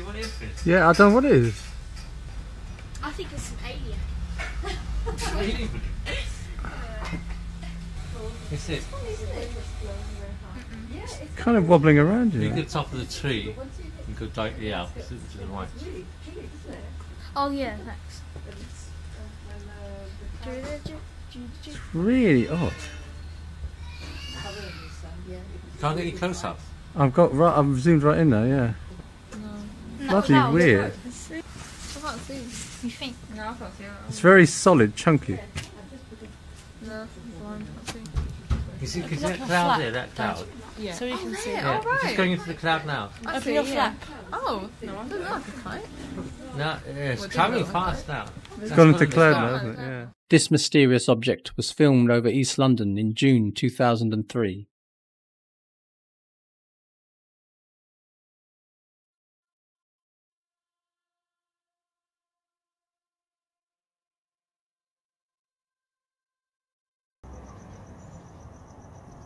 see what it is, Chris? Yeah, I don't know what it is. I think it's an alien. It's it. Kind of wobbling around you. You get top of the tree and go directly out to the right. Oh yeah, thanks. It's really odd. Can't get any close up. I've zoomed right in there, yeah. No. Bloody weird. I can't see. You think? No, I can't see it. It's very solid, chunky. No, I can't see. You see, because that cloud there, that cloud. Yeah. So you can see it. Yeah, Oh, right. it's just going into the cloud now. Open your flap. Oh, no, I don't know. I can kite. No, it's travelling fast now. It's gone into cloud now, hasn't it? Yeah. This mysterious object was filmed over East London in June 2003.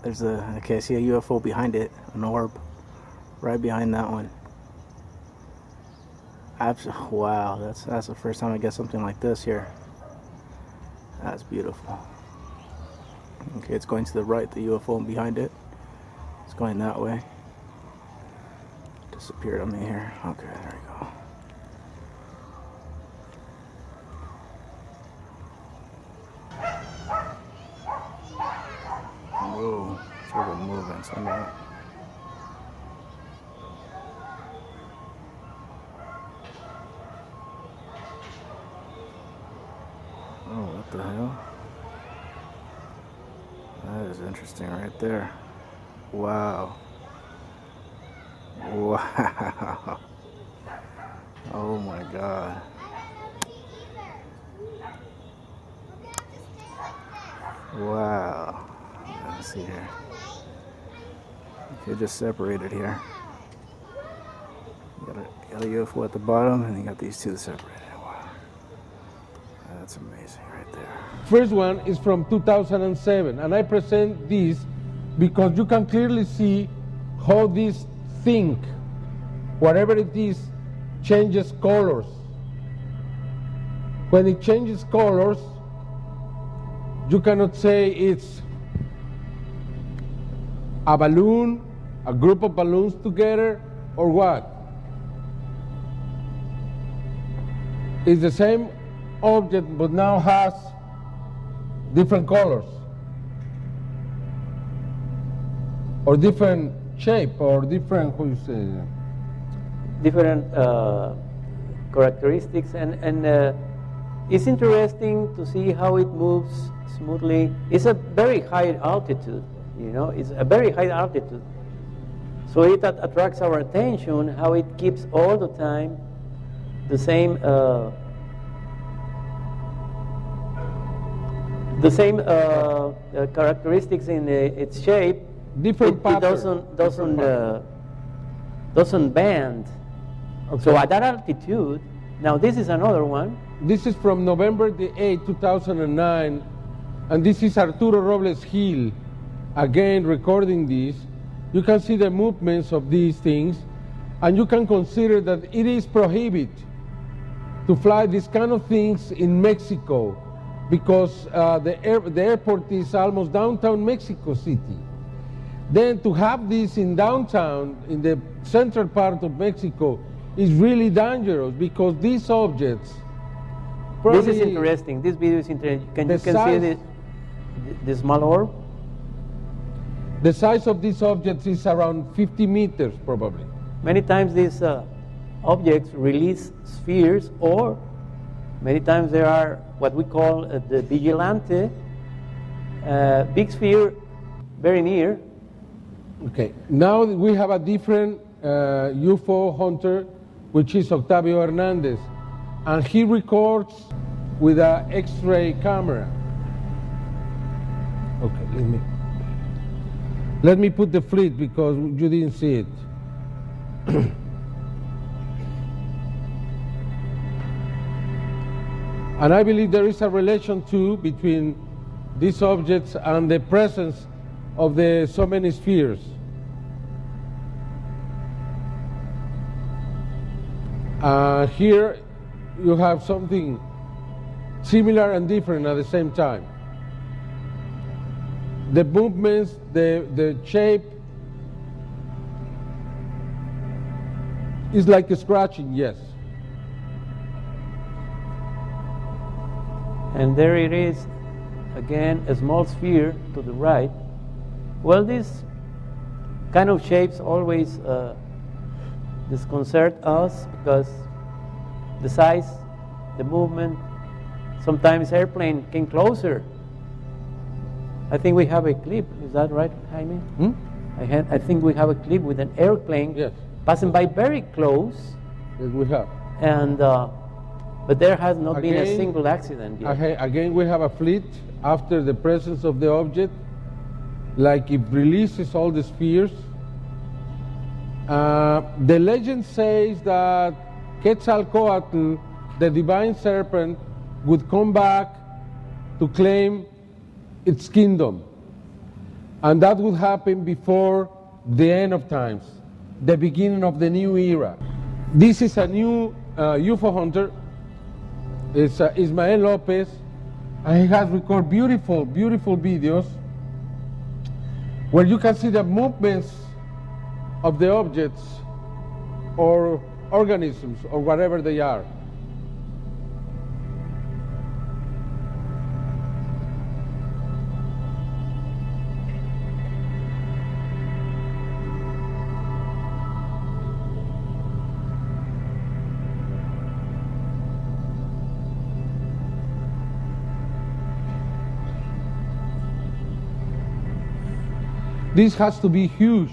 There's okay, I see a UFO behind it, an orb, right behind that one. Wow, that's the first time I get something like this here. That's beautiful. Okay, it's going to the right, the UFO behind it. It's going that way. Disappeared on me here. Okay, there we go. Whoa, sort of moving somewhere. Oh, what the hell? That is interesting right there. Wow. Wow. Oh my God. Wow. Let's see here. Okay, just separated here. You got a UFO at the bottom, and you got these two separated. Wow. That's amazing right there. First one is from 2007, and I present this because you can clearly see how this thing, whatever it is, changes colors. When it changes colors, you cannot say it's a balloon, a group of balloons together, or what. It's the same object, but now has different colors, or different shape, or different, how you say, different characteristics, and it's interesting to see how it moves smoothly. It's a very high altitude, you know, it's a very high altitude. So it attracts our attention, how it keeps all the time the same characteristics in its shape. different It pattern. doesn't bend. Okay. So at that altitude, now this is another one. This is from November the 8th, 2009, and this is Arturo Robles Gil, again recording this. You can see the movements of these things, and you can consider that it is prohibited to fly these kind of things in Mexico, because the airport is almost downtown Mexico City. Then to have this in downtown, in the central part of Mexico, is really dangerous, because these objects This is interesting. This video is interesting. You can see the small orb. The size of these objects is around 50 meters, probably. Many times these objects release spheres, or many times there are what we call the vigilante, big sphere very near. Okay, now we have a different UFO hunter, which is Octavio Hernandez, and he records with an X-ray camera. Okay, let me put the fleet because you didn't see it. And I believe there is a relation too between these objects and the presence of the so many spheres. Here you have something similar and different at the same time. The movements, the shape is like a scratching, yes. And there it is, again, a small sphere to the right. Well, these kind of shapes always disconcert us because the size, the movement, sometimes airplane came closer. I think we have a clip, is that right, Jaime? I think we have a clip with an airplane passing by very close. Yes, we have. And, but there has not been a single accident yet. Again, we have a fleet after the presence of the object, like it releases all the spheres. The legend says that Quetzalcoatl, the divine serpent, would come back to claim its kingdom. And that would happen before the end of times, the beginning of the new era. This is a new UFO hunter. It's Ismael Lopez, and he has recorded beautiful, beautiful videos where you can see the movements of the objects or organisms or whatever they are. This has to be huge.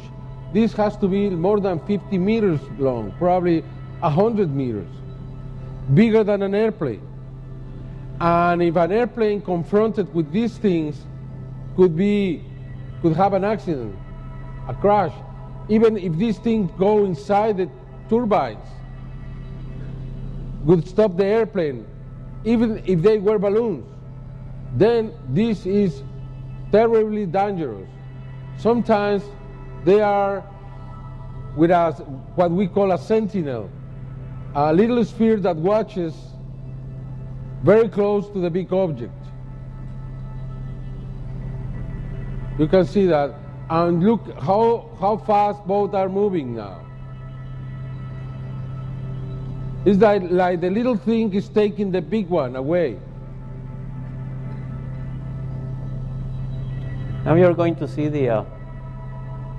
This has to be more than 50 meters long, probably 100 meters, bigger than an airplane. And if an airplane confronted with these things could have an accident, a crash, even if these things go inside the turbines, would stop the airplane, even if they were balloons, then this is terribly dangerous. Sometimes they are with us, what we call a sentinel, a little sphere that watches very close to the big object. You can see that, and look how fast both are moving now. It's like the little thing is taking the big one away. Now you're going to see the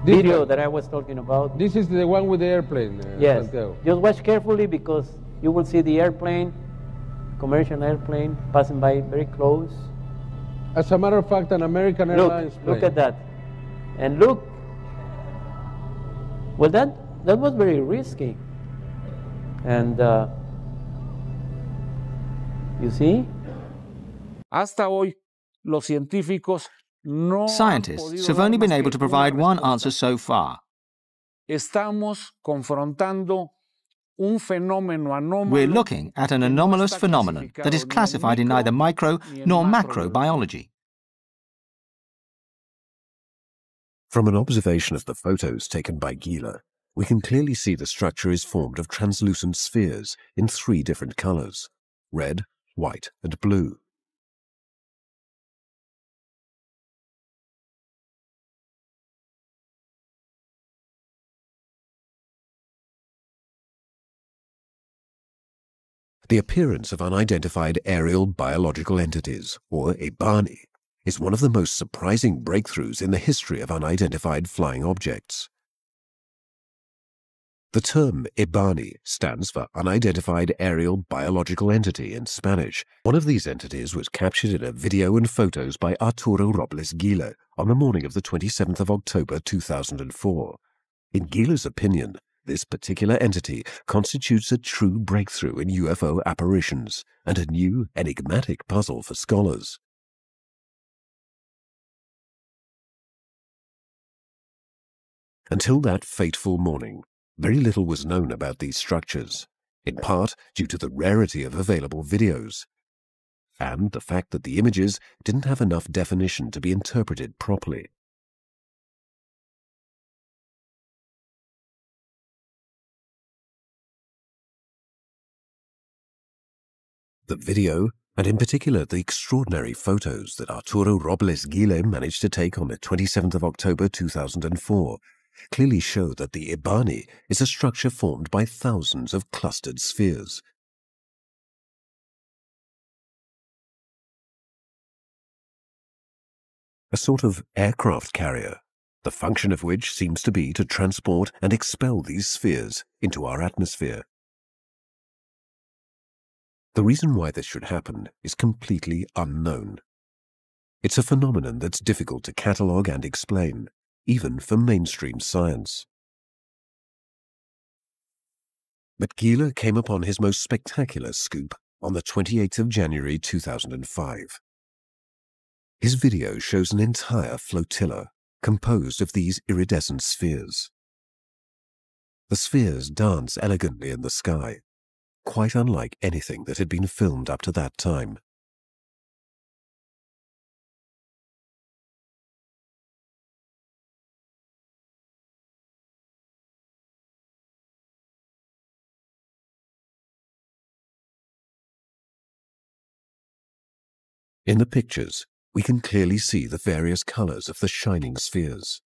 video that I was talking about. This is the one with the airplane. Yes. Santiago. Just watch carefully because you will see the airplane, commercial airplane, passing by very close. As a matter of fact, an American Airlines plane. Look at that. And look. Well, that was very risky. And you see? Hasta hoy, los científicos Scientists have only been able to provide one answer so far. Estamos confrontando un fenómeno anómalo. We're looking at an anomalous phenomenon that is classified in neither micro nor macrobiology. From an observation of the photos taken by Gila, we can clearly see the structure is formed of translucent spheres in 3 different colors: red, white, and blue. The appearance of unidentified aerial biological entities, or EBANI, is one of the most surprising breakthroughs in the history of unidentified flying objects. The term EBANI stands for Unidentified Aerial Biological Entity in Spanish. One of these entities was captured in a video and photos by Arturo Robles Gila on the morning of the 27th of October 2004. In Gila's opinion, this particular entity constitutes a true breakthrough in UFO apparitions and a new, enigmatic puzzle for scholars. Until that fateful morning, very little was known about these structures, in part due to the rarity of available videos, and the fact that the images didn't have enough definition to be interpreted properly. The video, and in particular the extraordinary photos that Arturo Robles Gile managed to take on the 27th of October 2004, clearly show that the EBANI is a structure formed by thousands of clustered spheres. A sort of aircraft carrier, the function of which seems to be to transport and expel these spheres into our atmosphere. The reason why this should happen is completely unknown. It's a phenomenon that's difficult to catalogue and explain, even for mainstream science. But Gile came upon his most spectacular scoop on the 28th of January 2005. His video shows an entire flotilla composed of these iridescent spheres. The spheres dance elegantly in the sky, quite unlike anything that had been filmed up to that time. In the pictures, we can clearly see the various colors of the shining spheres.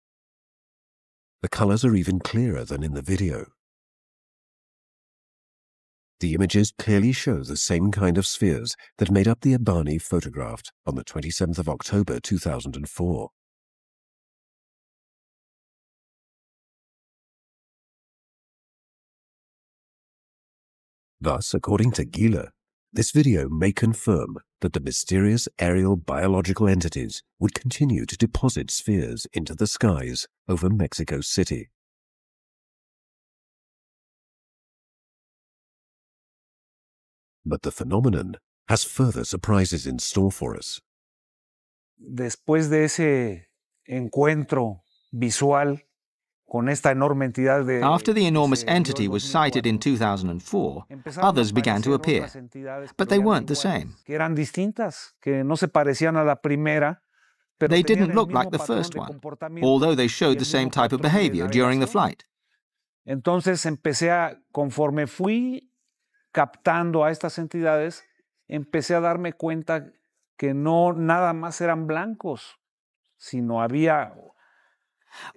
The colors are even clearer than in the video. The images clearly show the same kind of spheres that made up the EBANI photographed on the 27th of October 2004. Thus, according to Gile, this video may confirm that the mysterious aerial biological entities would continue to deposit spheres into the skies over Mexico City. But the phenomenon has further surprises in store for us. Después de ese encuentro visual con esta enorme entidad de... After the enormous entity was sighted in 2004, others began to appear, but they weren't the same. Que eran distintas, que no se parecían a la primera, pero they tenían didn't el look mismo like the patrón first de one, comportamiento although they y showed el the same mismo type of patrón de behavior during the navegación. flight. Entonces conforme fui captando a estas entidades, empecé a darme cuenta que no nada más eran blancos, sino había...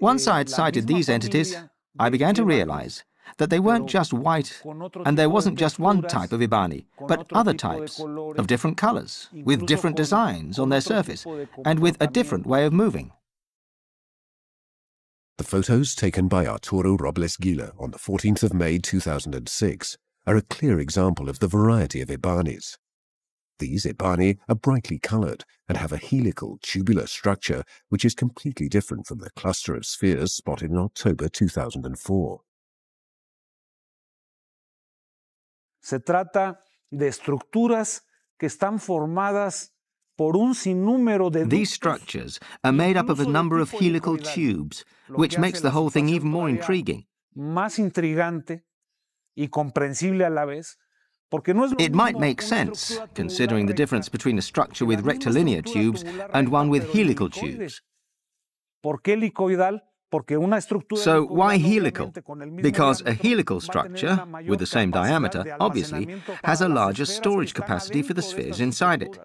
Once I had sighted these entities, I began to realize that they weren't just white, and there wasn't just one type of EBANI, but other types, of different colors, with different designs on their surface, and with a different way of moving. The photos taken by Arturo Robles Gile on the 14th of May 2006 are a clear example of the variety of EBANIs. These EBANI are brightly colored and have a helical, tubular structure which is completely different from the cluster of spheres spotted in October 2004. Se trata de estructuras que están formadas por un sinnúmero de... These structures are made up of a number of helical tubes, which makes the whole thing even more intriguing. Más intrigante y comprensible a la vez. It might make sense, considering the difference between a structure with rectilinear tubes and one with helical tubes. So why helical? Because a helical structure, with the same diameter, obviously, has a larger storage capacity for the spheres inside it.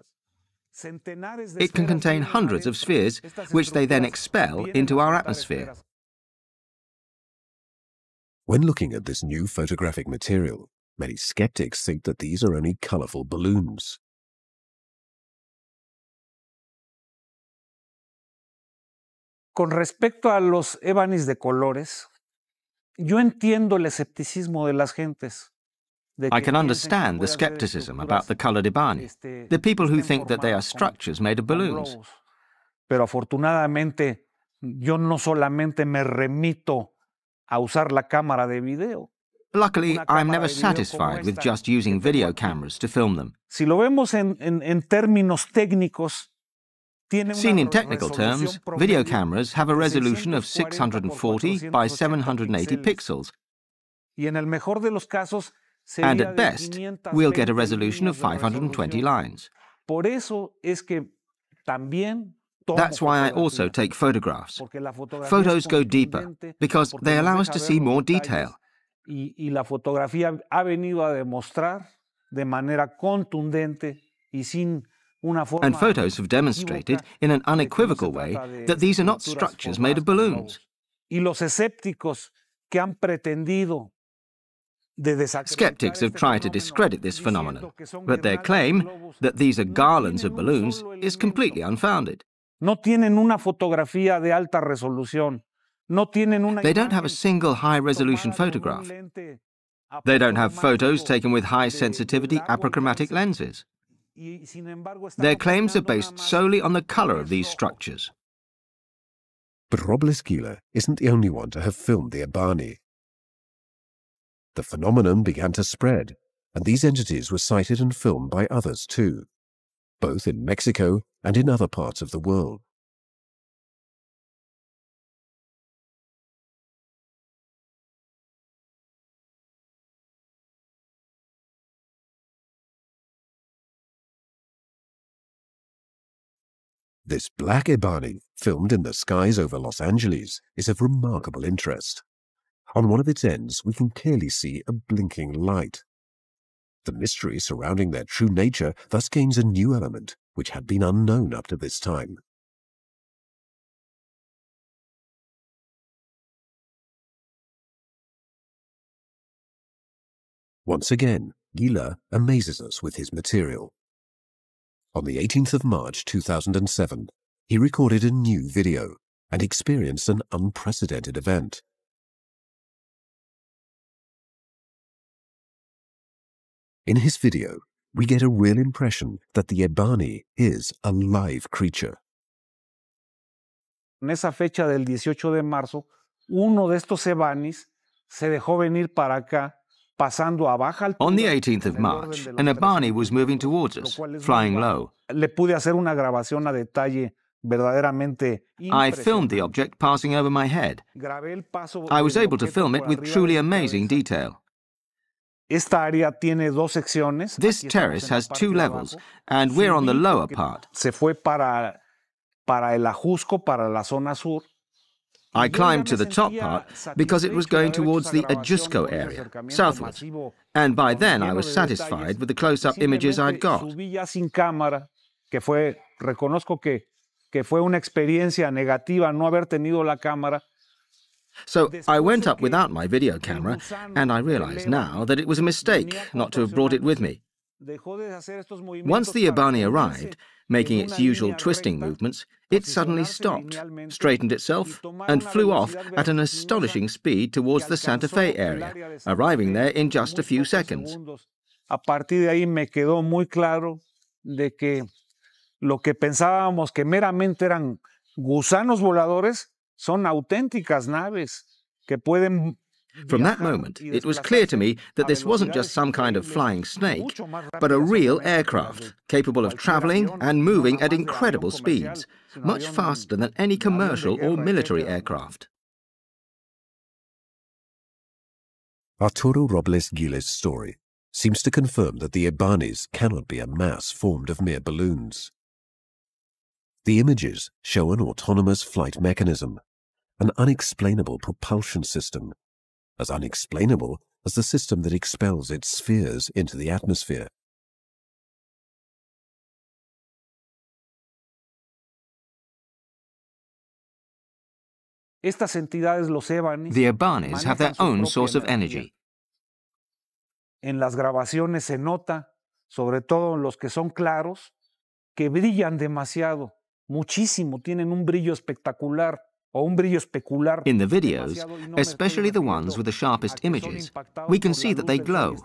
It can contain hundreds of spheres, which they then expel into our atmosphere. When looking at this new photographic material, many skeptics think that these are only colorful balloons. Con respecto a los EBANIs de colores, yo entiendo el escepticismo de las gentes. I can understand the skepticism about the colored EBANI, the people who think that they are structures made of balloons. Pero afortunadamente, yo no solamente me remito a usar la cámara de video. Luckily, I'm never satisfied with just using video cameras to film them. Si lo vemos en términos técnicos, seen in technical terms, video cameras have a resolution of 640 by 780 pixels. And at best, we'll get a resolution of 520 lines. That's why I also take photographs. Photos go deeper, because they allow us to see more detail. Y la fotografía ha venido a demostrar de manera contundente y sin una forma And photos have demonstrated in an unequivocal way that these are not structures made of balloons. Y los escépticos que han pretendido Skeptics have tried to discredit this phenomenon, but their claim that these are garlands of balloons is completely unfounded. No tienen una fotografía de alta resolución. No tienen una They don't have a single high-resolution photograph. They don't have photos taken with high-sensitivity apochromatic lenses. Their claims are based solely on the color of these structures. But Robles Gila isn't the only one to have filmed the EBANI. The phenomenon began to spread, and these entities were sighted and filmed by others too, both in Mexico and in other parts of the world. This black EBANI, filmed in the skies over Los Angeles, is of remarkable interest. On one of its ends, we can clearly see a blinking light. The mystery surrounding their true nature thus gains a new element, which had been unknown up to this time. Once again, Gila amazes us with his material. On the 18th of March 2007, he recorded a new video and experienced an unprecedented event. In his video, we get a real impression that the EBANI is a live creature. En esa fecha del 18 de marzo, uno de estos EBANIs se dejó venir para acá, pasando a baja altura. On the 18th of March, an EBANI was moving towards us, flying low. Le pude hacer una grabación a detalle verdaderamente I filmed the object passing over my head. I was able to film it with truly amazing detail. Esta área tiene dos secciones. This terrace has two levels, and we're on the lower part. Se fue para el Ajusco, para la zona sur. I climbed to the top part because it was going towards the Ajusco area, southwards, and by then I was satisfied with the close-up images I'd got. Subí ya sin cámara, reconozco que fue una experiencia negativa no haber tenido la cámara. So I went up without my video camera, and I realize now that it was a mistake not to have brought it with me. Once the EBANI arrived, making its usual twisting movements, it suddenly stopped, straightened itself, and flew off at an astonishing speed towards the Santa Fe area, arriving there in just a few seconds. A partir de ahí me quedó muy claro de que lo que pensábamos que meramente eran gusanos voladores son auténticas naves que pueden. From that moment, it was clear to me that this wasn't just some kind of flying snake, but a real aircraft, capable of traveling and moving at incredible speeds, much faster than any commercial or military aircraft. Arturo Robles Gila's story seems to confirm that the EBANIs cannot be a mass formed of mere balloons. The images show an autonomous flight mechanism, an unexplainable propulsion system, as unexplainable as the system that expels its spheres into the atmosphere. Estas entidades, los EBANIs, the EBANIs have their own source of energy. En las grabaciones se nota, sobre todo en los que son claros, que brillan demasiado, muchísimo, tienen un brillo espectacular. In the videos, especially the ones with the sharpest images, we can see that they glow,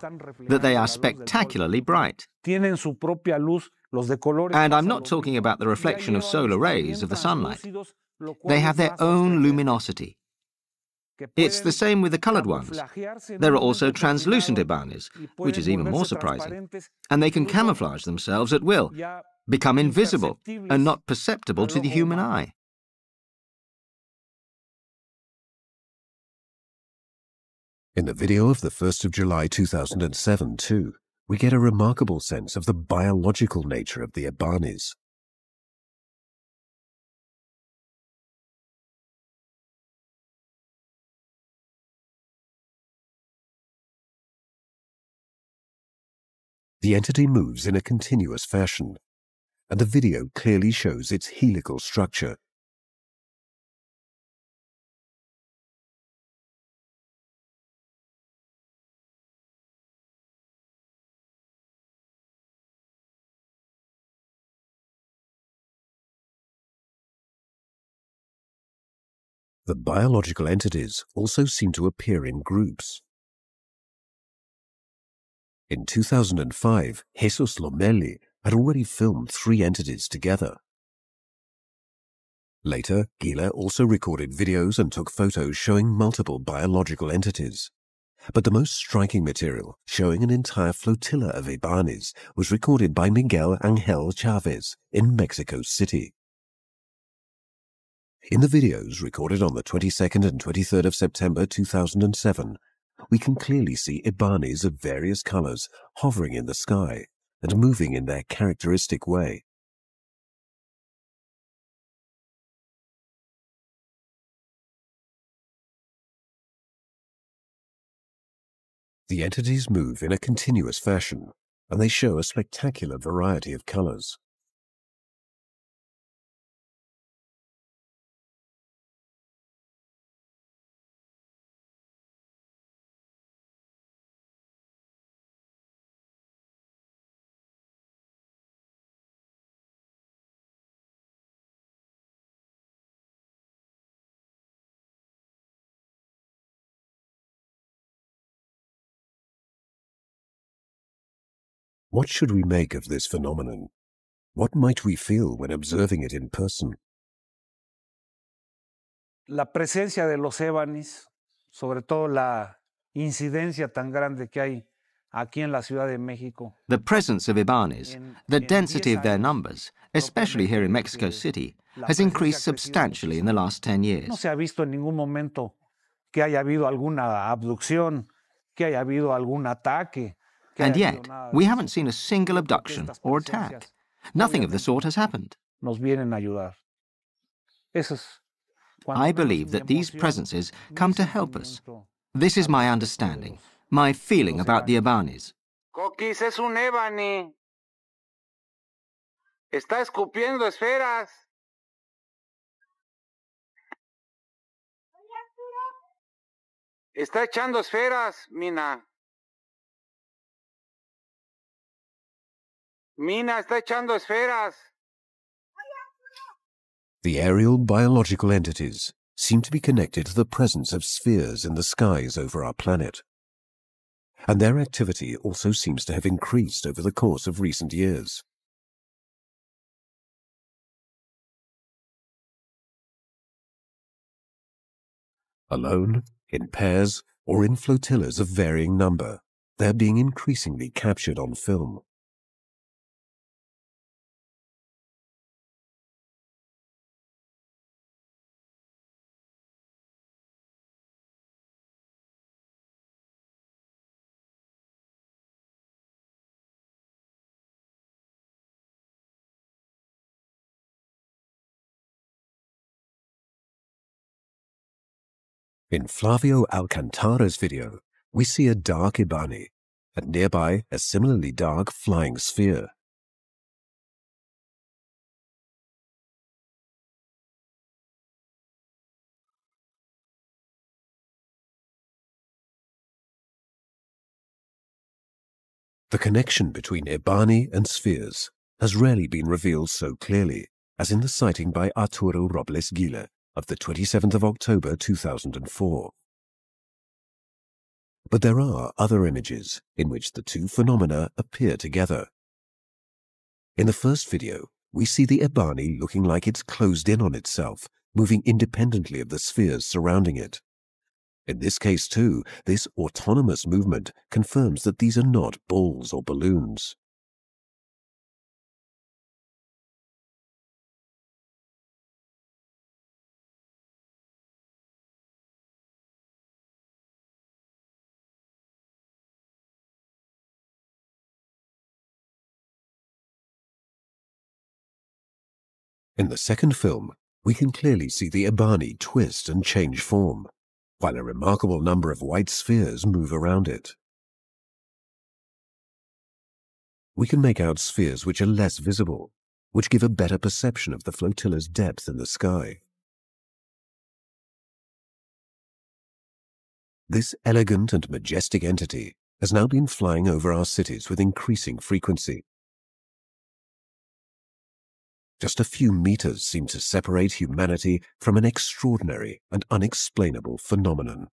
that they are spectacularly bright. And I'm not talking about the reflection of solar rays of the sunlight. They have their own luminosity. It's the same with the colored ones. There are also translucent EBANIs, which is even more surprising. And they can camouflage themselves at will, become invisible, and not perceptible to the human eye. In the video of the 1st of July 2007, too, we get a remarkable sense of the biological nature of the EBANIs. The entity moves in a continuous fashion, and the video clearly shows its helical structure. The biological entities also seem to appear in groups. In 2005, Jesus Lomeli had already filmed 3 entities together. Later, Gila also recorded videos and took photos showing multiple biological entities. But the most striking material, showing an entire flotilla of EBANIs, was recorded by Miguel Angel Chavez in Mexico City. In the videos recorded on the 22nd and 23rd of September 2007, we can clearly see EBANIs of various colors hovering in the sky and moving in their characteristic way. The entities move in a continuous fashion, and they show a spectacular variety of colors. What should we make of this phenomenon? What might we feel when observing it in person? La presencia de los EBANIs, sobre todo la incidencia tan grande que hay aquí en la Ciudad de México. The presence of EBANIs, the density of their numbers, especially here in Mexico City, has increased substantially in the last 10 years. No se ha visto en ningún momento que haya habido alguna abducción, que haya habido algún ataque. And yet, we haven't seen a single abduction or attack. Nothing of the sort has happened. Nos vienen a ayudar. I believe that these presences come to help us. This is my understanding, my feeling about the EBANIs. Coquis es un EBANI. Está escupiendo esferas. Está echando esferas, Mina. Mina está echando esferas. The aerial biological entities seem to be connected to the presence of spheres in the skies over our planet. And their activity also seems to have increased over the course of recent years. Alone, in pairs, or in flotillas of varying number, they are being increasingly captured on film. In Flavio Alcantara's video, we see a dark EBANI, and nearby a similarly dark flying sphere. The connection between EBANI and spheres has rarely been revealed so clearly as in the sighting by Arturo Robles Gila of the 27th of October 2004. But there are other images in which the two phenomena appear together. In the first video, we see the EBANI looking like it's closed in on itself, moving independently of the spheres surrounding it. In this case too, this autonomous movement confirms that these are not balls or balloons. In the second film, we can clearly see the EBANI twist and change form, while a remarkable number of white spheres move around it. we can make out spheres which are less visible, which give a better perception of the flotilla's depth in the sky. This elegant and majestic entity has now been flying over our cities with increasing frequency. Just a few meters seem to separate humanity from an extraordinary and unexplainable phenomenon.